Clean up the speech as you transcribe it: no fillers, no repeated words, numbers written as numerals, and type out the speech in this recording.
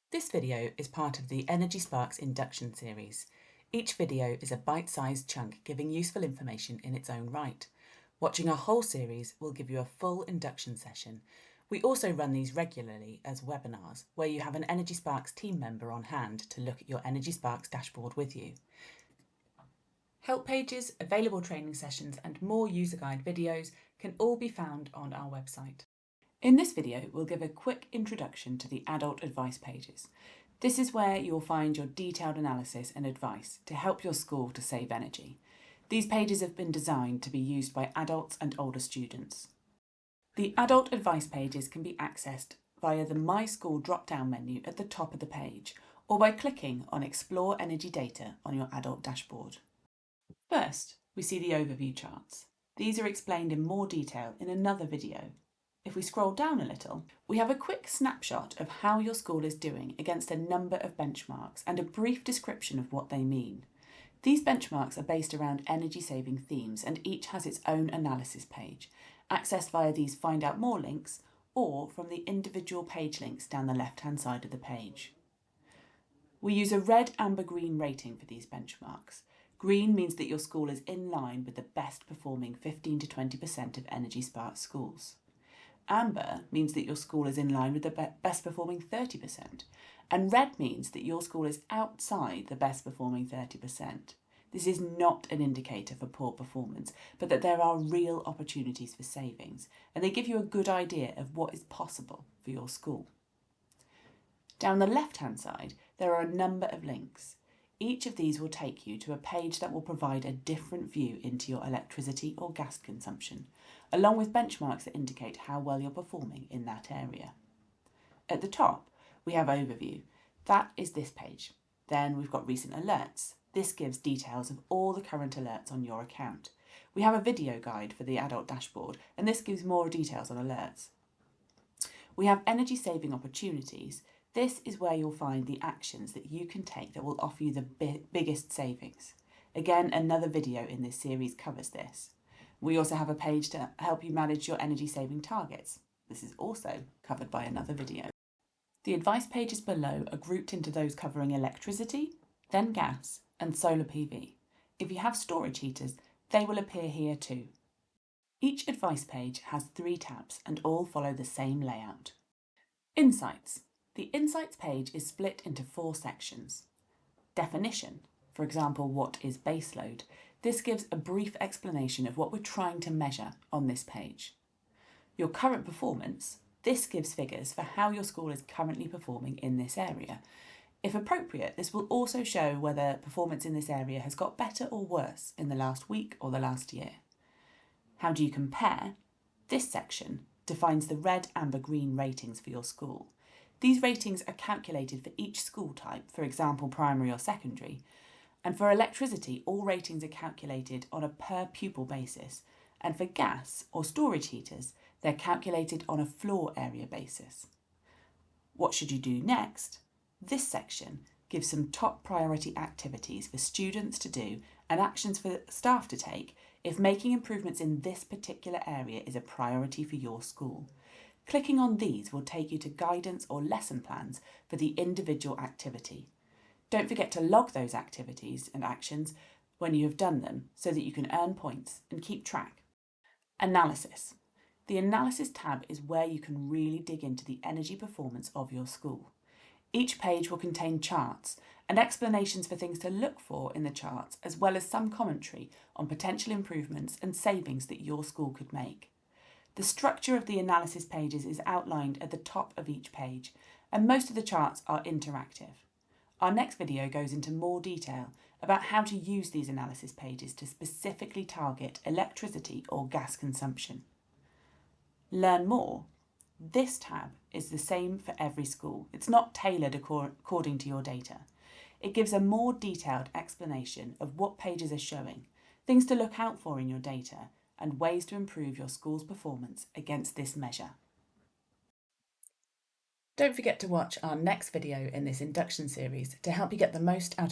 This video is part of the Energy Sparks Induction series. Each video is a bite-sized chunk giving useful information in its own right. Watching a whole series will give you a full induction session. We also run these regularly as webinars, where you have an Energy Sparks team member on hand to look at your Energy Sparks dashboard with you. Help pages, available training sessions and more user guide videos can all be found on our website. In this video, we'll give a quick introduction to the adult advice pages. This is where you'll find your detailed analysis and advice to help your school to save energy. These pages have been designed to be used by adults and older students. The adult advice pages can be accessed via the My School drop-down menu at the top of the page, or by clicking on Explore Energy Data on your adult dashboard. First, we see the overview charts. These are explained in more detail in another video. If we scroll down a little, we have a quick snapshot of how your school is doing against a number of benchmarks and a brief description of what they mean. These benchmarks are based around energy-saving themes and each has its own analysis page, accessed via these Find Out More links or from the individual page links down the left-hand side of the page. We use a red, amber, green rating for these benchmarks. Green means that your school is in line with the best performing 15 to 20% of Energy Sparks schools. Amber means that your school is in line with the best performing 30%, and red means that your school is outside the best performing 30%. This is not an indicator for poor performance, but that there are real opportunities for savings, and they give you a good idea of what is possible for your school. Down the left-hand side, there are a number of links. Each of these will take you to a page that will provide a different view into your electricity or gas consumption, along with benchmarks that indicate how well you're performing in that area. At the top, we have Overview. That is this page. Then we've got Recent Alerts. This gives details of all the current alerts on your account. We have a video guide for the adult dashboard, and this gives more details on alerts. We have Energy Saving Opportunities. This is where you'll find the actions that you can take that will offer you the biggest savings. Again, another video in this series covers this. We also have a page to help you manage your energy saving targets. This is also covered by another video. The advice pages below are grouped into those covering electricity, then gas, and solar PV. If you have storage heaters, they will appear here too. Each advice page has 3 tabs and all follow the same layout. Insights. The Insights page is split into 4 sections. Definition, for example, what is baseload? This gives a brief explanation of what we're trying to measure on this page. Your current performance, this gives figures for how your school is currently performing in this area. If appropriate, this will also show whether performance in this area has got better or worse in the last week or the last year. How do you compare? This section defines the red, amber, green ratings for your school. These ratings are calculated for each school type, for example, primary or secondary. And for electricity, all ratings are calculated on a per pupil basis. And for gas or storage heaters, they're calculated on a floor area basis. What should you do next? This section gives some top priority activities for students to do and actions for staff to take if making improvements in this particular area is a priority for your school. Clicking on these will take you to guidance or lesson plans for the individual activity. Don't forget to log those activities and actions when you have done them so that you can earn points and keep track. Analysis. The Analysis tab is where you can really dig into the energy performance of your school. Each page will contain charts and explanations for things to look for in the charts, as well as some commentary on potential improvements and savings that your school could make. The structure of the analysis pages is outlined at the top of each page, and most of the charts are interactive. Our next video goes into more detail about how to use these analysis pages to specifically target electricity or gas consumption. Learn more. This tab is the same for every school. It's not tailored according to your data. It gives a more detailed explanation of what pages are showing, things to look out for in your data, and ways to improve your school's performance against this measure. Don't forget to watch our next video in this induction series to help you get the most out of